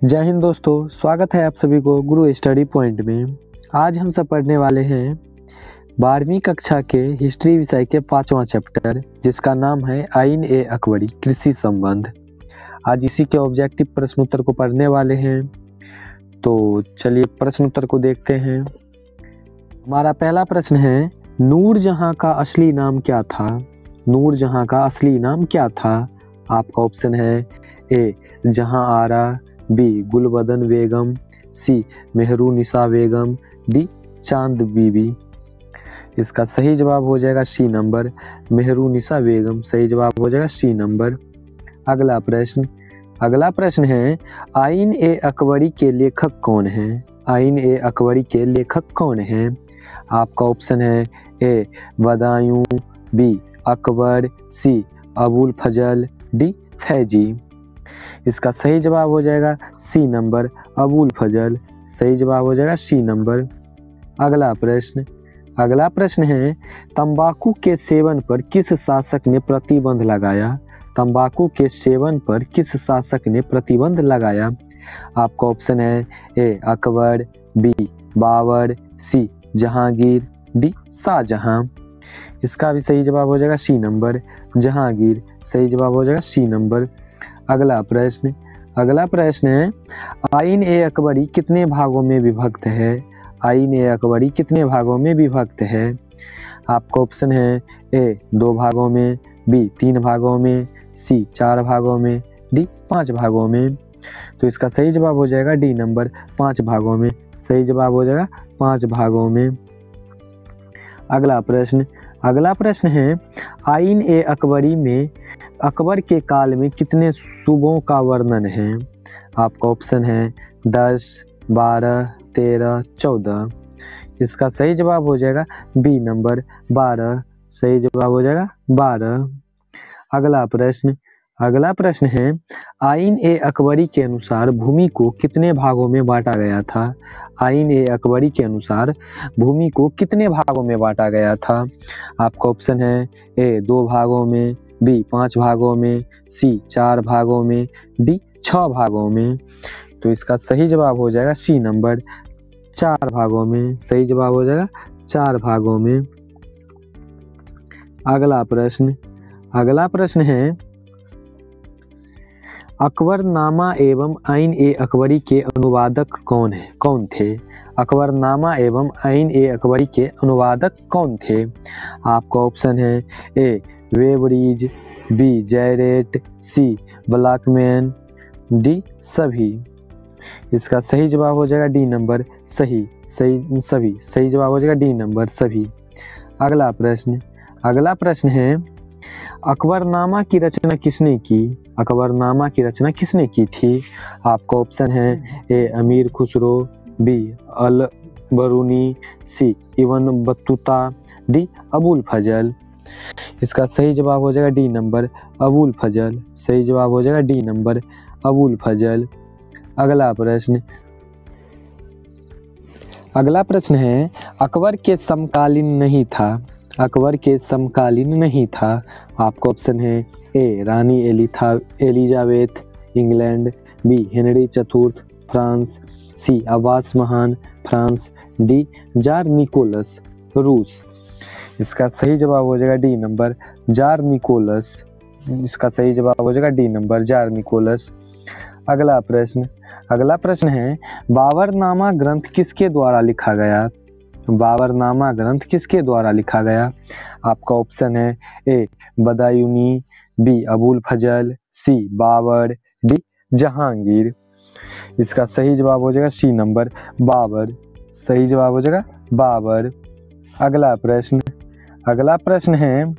जय हिंद दोस्तों, स्वागत है आप सभी को गुरु स्टडी पॉइंट में। आज हम सब पढ़ने वाले हैं 12वीं कक्षा के हिस्ट्री विषय के 5वां चैप्टर, जिसका नाम है आइन ए अकबरी कृषि संबंध। आज इसी के ऑब्जेक्टिव प्रश्न उत्तर को पढ़ने वाले हैं। तो चलिए प्रश्न उत्तर को देखते हैं। हमारा पहला प्रश्न है, नूरजहां का असली नाम क्या था? नूरजहां का असली नाम क्या था? आपका ऑप्शन है ए जहां आरा, बी गुलबदन बेगम, सी मेहरुनिसा बेगम, डी चांद बीबी। इसका सही जवाब हो जाएगा सी नंबर, मेहरुनिसा बेगम। सही जवाब हो जाएगा सी नंबर। अगला प्रश्न है, आइन ए अकबरी के लेखक कौन हैं? आइन ए अकबरी के लेखक कौन हैं? आपका ऑप्शन है ए बदायूं, बी अकबर, सी अबुल फजल, डी फैजी। इसका सही जवाब हो जाएगा सी नंबर, अबुल फजल। सही जवाब हो जाएगा सी नंबर। अगला प्रश्न है, तंबाकू के सेवन पर किस शासक ने प्रतिबंध लगाया? तंबाकू के सेवन पर किस शासक ने प्रतिबंध लगाया? आपका ऑप्शन है ए अकबर, बी बाबर, सी जहांगीर, डी शाहजहां। इसका भी सही जवाब हो जाएगा सी नंबर, जहांगीर। सही जवाब हो जाएगा सी नंबर। अगला प्रश्न है, आइन ए अकबरी कितने भागों में विभक्त है? आइन ए अकबरी कितने भागों में विभक्त है? आपका ऑप्शन है ए 2 भागों में, बी 3 भागों में, सी 4 भागों में, डी 5 भागों में। तो इसका सही जवाब हो जाएगा डी नंबर, 5 भागों में। सही जवाब हो जाएगा 5 भागों में। अगला प्रश्न है, आइन ए अकबरी में अकबर के काल में कितने सूबों का वर्णन है? आपका ऑप्शन है 10, 12, 13, 14। इसका सही जवाब हो जाएगा बी नंबर, 12। सही जवाब हो जाएगा 12। अगला प्रश्न है, आइन ए अकबरी के अनुसार भूमि को कितने भागों में बांटा गया था? आइन ए अकबरी के अनुसार भूमि को कितने भागों में बांटा गया था? आपका ऑप्शन है ए 2 भागों में, बी 5 भागों में, सी 4 भागों में, डी 6 भागों में। तो इसका सही जवाब हो जाएगा सी नंबर, 4 भागों में। सही जवाब हो जाएगा 4 भागों में। अगला प्रश्न है, अकबरनामा एवं आइन ए अकबरी के अनुवादक कौन थे? अकबरनामा एवं आइन ए अकबरी के अनुवादक कौन थे? आपका ऑप्शन है ए वेबरीज, बी जैरेट, सी ब्लैकमैन, डी सभी। इसका सही जवाब हो जाएगा डी नंबर, सभी। सही जवाब हो जाएगा डी नंबर, सभी। अगला प्रश्न है, अकबरनामा की रचना किसने की? अकबरनामा की रचना किसने की थी? आपका ऑप्शन है ए अमीर खुसरो, बी अल बरूनी, सी इब्न बतूता, डी अबुल फजल। इसका सही जवाब हो जाएगा डी नंबर, अबुल फजल। सही जवाब हो जाएगा डी नंबर, अबुल फजल। अगला प्रश्न है, अकबर के समकालीन नहीं था? अकबर के समकालीन नहीं था। आपका ऑप्शन है ए रानी एलिजाबेथ इंग्लैंड, बी हेनरी चतुर्थ फ्रांस, सी अब्बास महान फ्रांस, डी जार निकोलस रूस। इसका सही जवाब हो जाएगा डी नंबर, जार निकोलस। इसका सही जवाब हो जाएगा डी नंबर, जार निकोलस। अगला प्रश्न है, बाबरनामा ग्रंथ किसके द्वारा लिखा गया? बाबरनामा ग्रंथ किसके द्वारा लिखा गया? आपका ऑप्शन है ए बदायूनी, बी अबुल फजल, सी बाबर, डी जहांगीर। इसका सही जवाब हो जाएगा सी नंबर, बाबर। सही जवाब हो जाएगा बाबर। अगला प्रश्न है,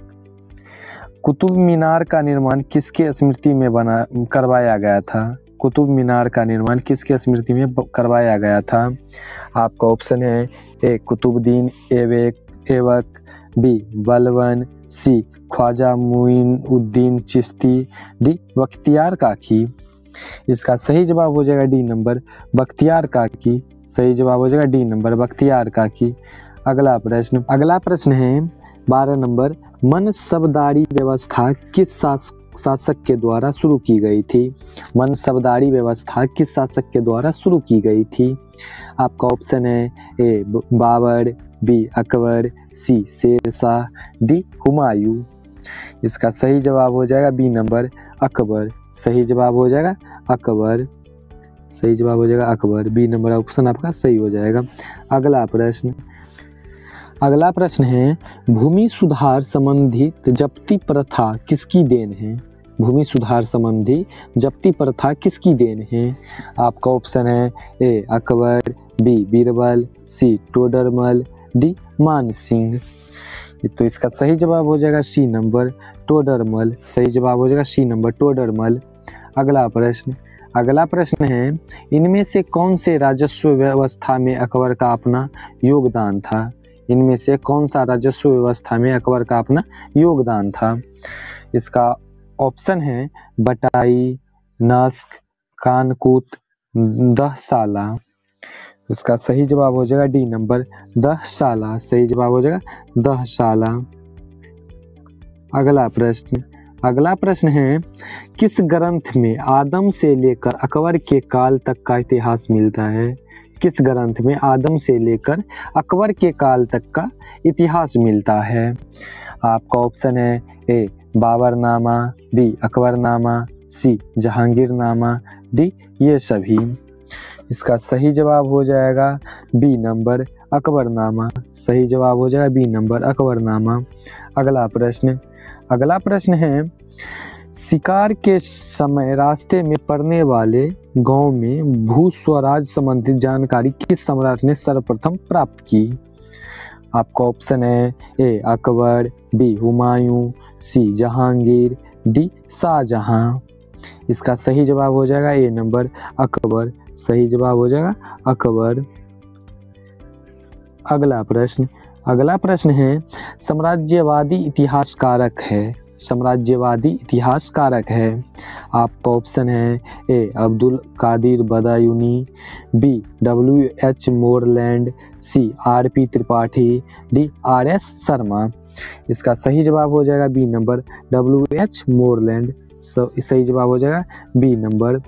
कुतुब मीनार का निर्माण किसके स्मृति में करवाया गया था? कुतुब मीनार का निर्माण किसके स्मृति में करवाया गया था? आपका ऑप्शन है ए कुतुबुद्दीन ऐबक, बी बलबन, सी ख्वाजा मुइनुद्दीन चिश्ती, डी बख्तियार काकी। इसका सही जवाब हो जाएगा डी नंबर, बख्तियार काकी। सही जवाब हो जाएगा डी नंबर, बख्तियार काकी। अगला प्रश्न है 12 नंबर, मनसबदारी व्यवस्था किस शासक के द्वारा शुरू की गई थी? मनसबदारी व्यवस्था किस शासक के द्वारा शुरू की गई थी? आपका ऑप्शन है ए बाबर, बी अकबर, सी शेरशाह, डी हुमायूं। इसका सही जवाब हो जाएगा बी नंबर अकबर। सही जवाब हो जाएगा अकबर। सही जवाब हो जाएगा अकबर। बी नंबर ऑप्शन आपका सही हो जाएगा। अगला प्रश्न है भूमि सुधार संबंधित जब्ती प्रथा किसकी देन है? भूमि सुधार संबंधी जब्ती प्रथा किसकी देन है? आपका ऑप्शन है ए अकबर, बी बीरबल, सी टोडरमल, डी मान सिंह। तो इसका सही जवाब हो जाएगा सी नंबर टोडरमल। सही जवाब हो जाएगा सी नंबर टोडरमल। अगला प्रश्न है इनमें से कौन से राजस्व व्यवस्था में अकबर का अपना योगदान था? इनमें से कौन सा राजस्व व्यवस्था में अकबर का अपना योगदान था? इसका ऑप्शन है बटाई, नस्क, कानकूट, दहशाला। उसका सही जवाब हो जाएगा डी नंबर दहशाला। सही जवाब हो जाएगा दहशाला। अगला प्रश्न है किस ग्रंथ में आदम से लेकर अकबर के काल तक का इतिहास मिलता है? किस ग्रंथ में आदम से लेकर अकबर के काल तक का इतिहास मिलता है? आपका ऑप्शन है ए बाबरनामा, बी अकबरनामा, सी जहांगीरनामा, डी ये सभी। इसका सही जवाब हो जाएगा बी नंबर अकबरनामा। सही जवाब हो जाएगा बी नंबर अकबरनामा। अगला प्रश्न है शिकार के समय रास्ते में पड़ने वाले गांव में भू स्वराज संबंधित जानकारी किस सम्राट ने सर्वप्रथम प्राप्त की? आपका ऑप्शन है ए अकबर, बी हुमायूं, सी जहांगीर, डी शाहजहां। इसका सही जवाब हो जाएगा ए नंबर अकबर। सही जवाब हो जाएगा अकबर। अगला प्रश्न है साम्राज्यवादी इतिहासकारक है। साम्राज्यवादी इतिहासकारक है। आपका ऑप्शन है A Abdul Qadir Badayuni, B W.H. Moreland, C R.P. Tripathi, D R.S. Sharma. इसका सही जवाब हो जाएगा बी नंबर W.H. मोरलैंड। सही जवाब हो जाएगा बी नंबर।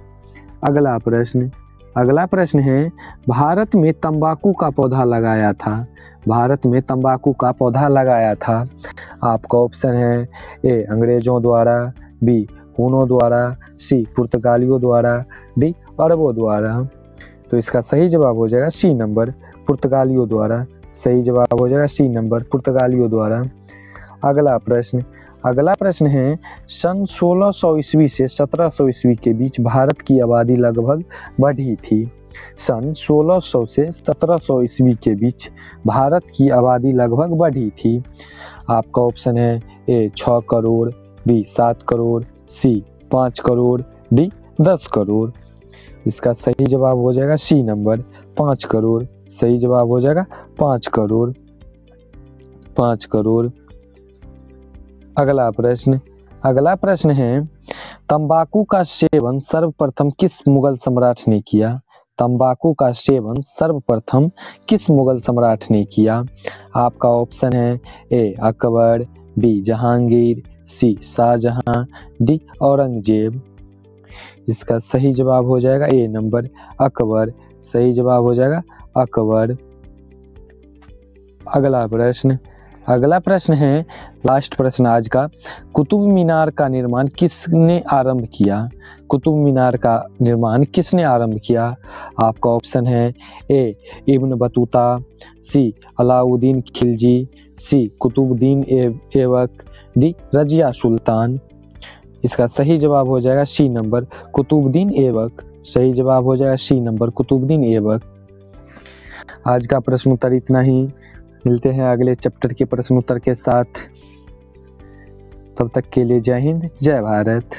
अगला प्रश्न है भारत में तंबाकू का पौधा लगाया था। भारत में तंबाकू का पौधा लगाया था। आपका ऑप्शन है ए अंग्रेजों द्वारा, बी हुनों द्वारा, सी पुर्तगालियों द्वारा, डी अरबों द्वारा। तो इसका सही जवाब हो जाएगा सी नंबर पुर्तगालियों द्वारा। सही जवाब हो जाएगा सी नंबर पुर्तगालियों द्वारा। अगला प्रश्न है सन 1600 ईस्वी से 1700 ईस्वी के बीच भारत की आबादी लगभग बढ़ी थी। सन 1600 से 1700 ईस्वी के बीच भारत की आबादी लगभग बढ़ी थी। आपका ऑप्शन है ए 6 करोड़, बी 7 करोड़, सी 5 करोड़, डी 10 करोड़। इसका सही जवाब हो जाएगा सी नंबर 5 करोड़। सही जवाब हो जाएगा 5 करोड़। 5 करोड़। अगला प्रश्न है तंबाकू का सेवन सर्वप्रथम किस मुगल सम्राट ने किया? तंबाकू का सेवन सर्वप्रथम किस मुगल सम्राट ने किया? आपका ऑप्शन है ए अकबर, बी जहांगीर, सी शाहजहां, डी औरंगजेब। इसका सही जवाब हो जाएगा ए नंबर अकबर। सही जवाब हो जाएगा अकबर। अगला प्रश्न है लास्ट प्रश्न आज का, कुतुब मीनार का निर्माण किसने आरंभ किया? कुतुब मीनार का निर्माण किसने आरंभ किया? आपका ऑप्शन है ए इब्न बतूता, सी अलाउद्दीन खिलजी, सी कुतुबुद्दीन ऐबक, डी रजिया सुल्तान। इसका सही जवाब हो जाएगा सी नंबर कुतुबुद्दीन ऐबक। सही जवाब हो जाएगा सी नंबर कुतुबुद्दीन ऐबक। आज का प्रश्न उत्तर इतना ही। मिलते हैं अगले चैप्टर के प्रश्न उत्तर के साथ। तब तक के लिए जय हिंद, जय भारत।